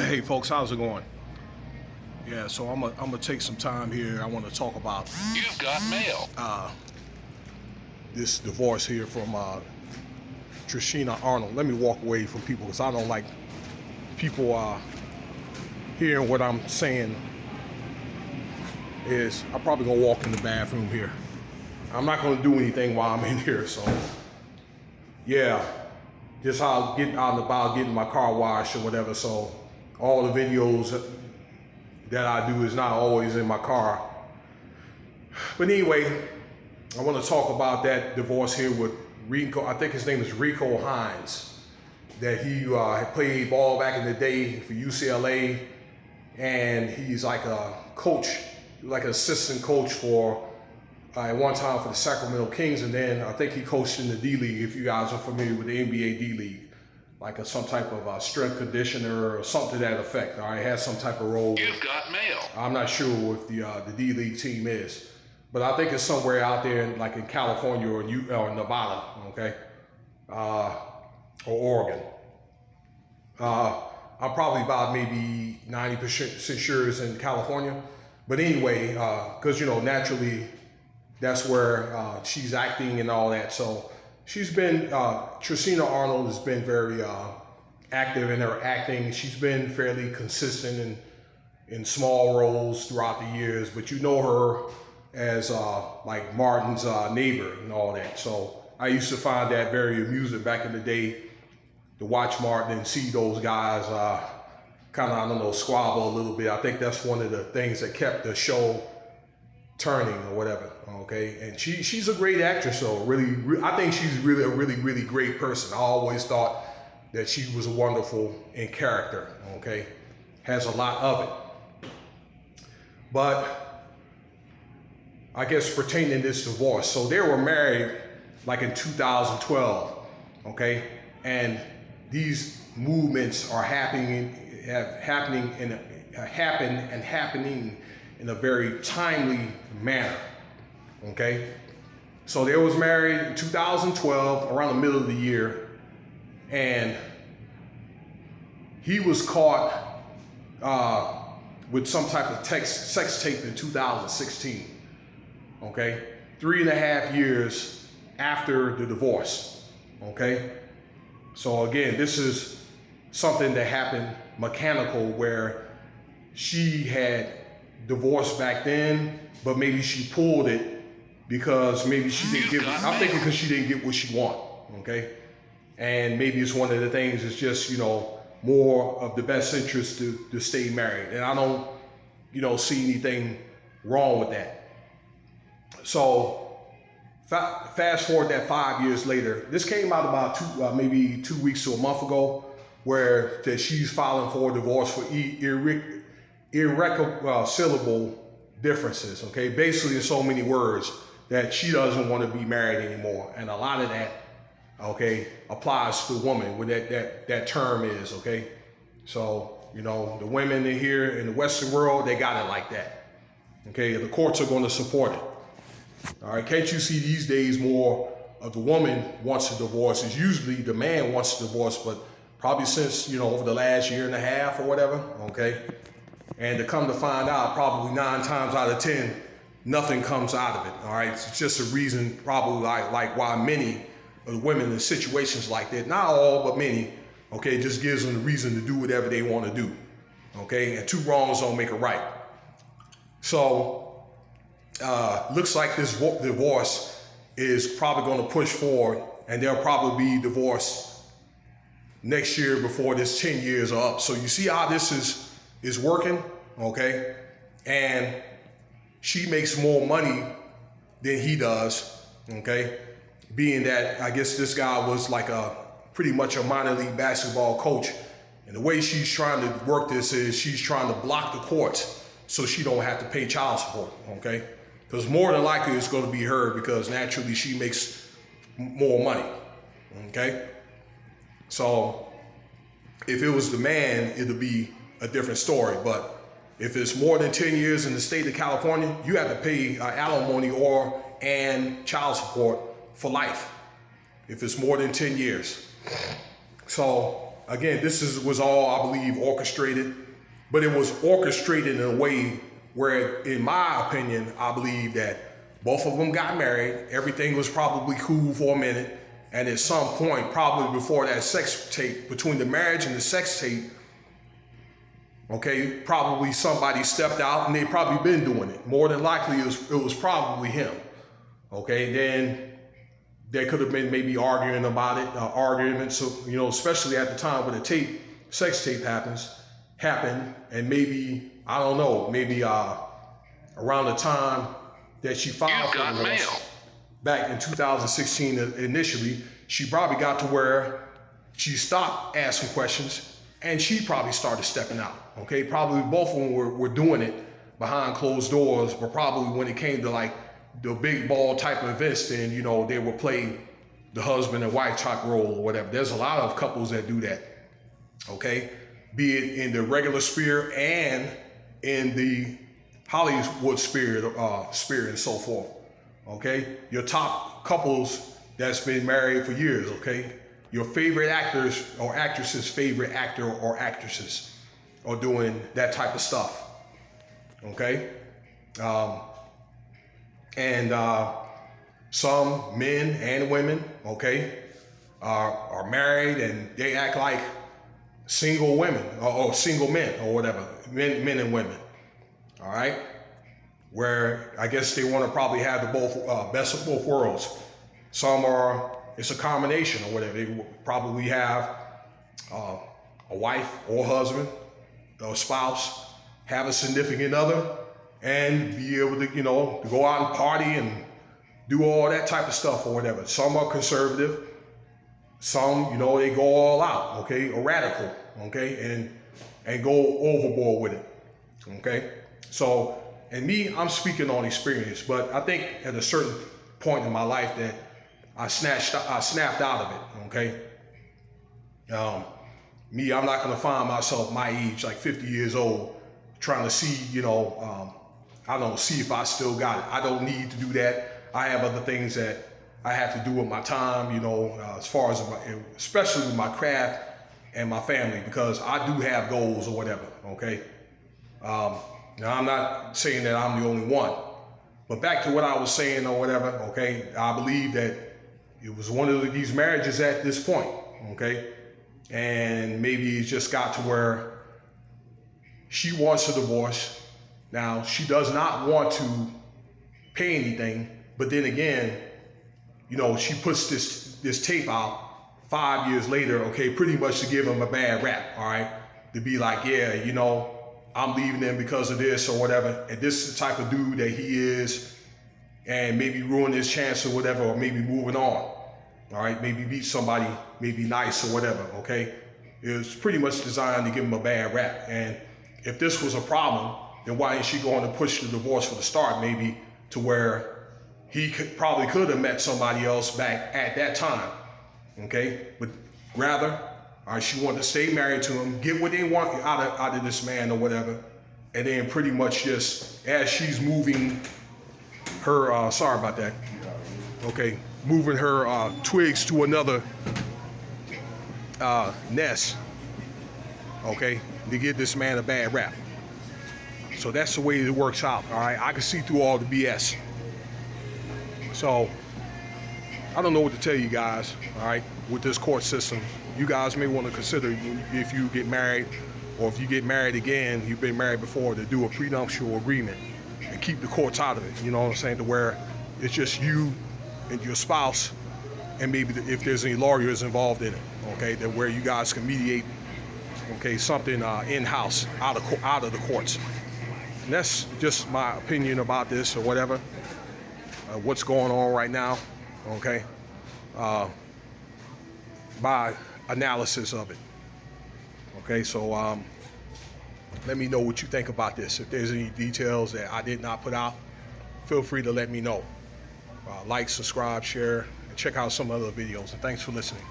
Hey folks, how's it going? Yeah, so I'm gonna take some time here. I want to talk about You've got mail. this divorce here from Trichina Arnold. Let me walk away from people because I don't like people hearing what I'm saying. I'm probably gonna walk in the bathroom here. I'm not gonna do anything while I'm in here. So yeah, just how getting out and about, getting my car washed or whatever. So all the videos that I do is not always in my car. But anyway, I want to talk about that divorce here with Rico. I think his name is Rico Hines. That he played ball back in the day for UCLA, and he's like a coach, like an assistant coach for at one time for the Sacramento Kings, and then I think he coached in the D League. If you guys are familiar with the NBA D League, like some type of strength conditioner or something to that effect. All right, has some type of role. You've got mail. I'm not sure what the D League team is, but I think it's somewhere out there, like in California or Nevada, okay, or Oregon. I'm probably about maybe 90% sure it's in California, but anyway, because naturally that's where she's acting and all that. So she's been Trichina Arnold has been very active in her acting. She's been fairly consistent in small roles throughout the years, but you know her as like Martin's neighbor and all that. So I used to find that very amusing back in the day to watch Martin and see those guys kind of, I don't know, squabble a little bit. I think that's one of the things that kept the show turning or whatever, okay? And she's a great actress, so really, I think she's really a really great person. I always thought that she was wonderful in character, okay? Has a lot of it. But I guess pertaining to this divorce, so they were married like in 2012, okay? And these movements are happening in a very timely manner, okay? So they was married in 2012, around the middle of the year, and he was caught with some type of sex tape in 2016, okay? 3.5 years after the divorce, okay? So again, this is something that happened mechanical where she had divorced back then, but maybe she pulled it because maybe she didn't get, I'm thinking because she didn't get what she wanted, okay? And maybe it's one of the things is just, more of the best interest to stay married. And I don't, see anything wrong with that. So fast forward that 5 years later, this came out about maybe 2 weeks to a month ago, where that she's filing for a divorce for irreconcilable differences, okay? Basically in so many words that she doesn't want to be married anymore. And a lot of that, okay, applies to the woman, what that term is, okay? So, the women in here in the Western world, they got it like that, okay? The courts are going to support it. All right, can't you see these days more of the woman wants a divorce? It's usually the man wants a divorce, but probably since, over the last 1.5 years or whatever, okay? And to come to find out, probably 9 times out of 10, nothing comes out of it, all right? It's just a reason probably like why many of the women in situations like that, not all, but many, okay, just gives them the reason to do whatever they want to do, okay? And 2 wrongs don't make a right. So, looks like this divorce is probably going to push forward, and they'll probably be divorced next year before this 10 years are up. So you see how this is working, okay? And she makes more money than he does, okay? Being that I guess this guy was like pretty much a minor league basketball coach, and the way she's trying to work this is she's trying to block the courts so she don't have to pay child support, okay? Because more than likely it's going to be her, because naturally she makes more money, okay? So if it was the man, it'd be a different story. But if it's more than 10 years in the state of California, you have to pay alimony and child support for life if it's more than 10 years. So again, was all, I believe, orchestrated, but it was orchestrated in a way where, in my opinion, I believe that both of them got married. Everything was probably cool for a minute. And at some point, probably before that sex tape, between the marriage and the sex tape, okay, probably somebody stepped out and they probably been doing it. More than likely, it was probably him. Okay, then they could have been maybe arguing about it, arguments, you know, especially at the time when the sex tape happened, and maybe, I don't know, maybe around the time that she filed for divorce, back in 2016 initially, she probably got to where she stopped asking questions and she probably started stepping out. Okay, probably both of them were doing it behind closed doors, but probably when it came to like the big ball type of events, then, you know, they would play the husband and wife type role or whatever. There's a lot of couples that do that, okay? Be it in the regular sphere and in the Hollywood spirit and so forth, okay? Your top couples that's been married for years, okay? Your favorite actors or actresses' favorite actor or actresses are doing that type of stuff, okay? And some men and women, okay, are married and they act like single women or single men or whatever, men and women, all right? Where I guess they want to probably have the best of both worlds. Some it's a combination or whatever. They probably have a wife or husband or spouse, have a significant other, and be able to, you know, to go out and party and do all that type of stuff or whatever. Some are conservative. Some, you know, they go all out, okay, or radical, okay, and go overboard with it, okay? So, and me, I'm speaking on experience, but I think at a certain point in my life that I snapped out of it, okay? Me, I'm not gonna find myself my age, like 50 years old, trying to see, you know, I don't see if I still got it. I don't need to do that. I have other things that I have to do with my time, you know, as far as especially with my craft and my family, because I do have goals or whatever, okay? Now, I'm not saying that I'm the only one, but back to what I was saying or whatever, okay? I believe that it was one of these marriages at this point, okay? And maybe it just got to where she wants a divorce. Now, she does not want to pay anything, but then again, you know, she puts this tape out 5 years later, okay, pretty much to give him a bad rap, all right? To be like, yeah, you know, I'm leaving him because of this or whatever, and this is the type of dude that he is, and maybe ruin his chance or whatever, or maybe moving on, all right? Maybe meet somebody, maybe nice or whatever, okay? It was pretty much designed to give him a bad rap. And if this was a problem, then why isn't she going to push the divorce for the start, maybe to where he probably could have met somebody else back at that time, okay? But rather, all right, she wanted to stay married to him, get what they want out of this man or whatever, and then pretty much just, as she's moving her, sorry about that, okay, moving her twigs to another nest, okay, to give this man a bad rap. So that's the way it works out, all right? I can see through all the BS. So, I don't know what to tell you guys, all right, with this court system. You guys may want to consider, if you get married, or if you get married again, you've been married before, to do a prenuptial agreement and keep the courts out of it, you know what I'm saying, to where it's just you and your spouse, and maybe if there's any lawyers involved in it, okay, that where you guys can mediate, okay, something in-house, out of the courts. And that's just my opinion about this or whatever. What's going on right now, okay, by analysis of it, okay? So let me know what you think about this. If there's any details that I did not put out, feel free to let me know. Like, subscribe, share, and check out some other videos, and thanks for listening.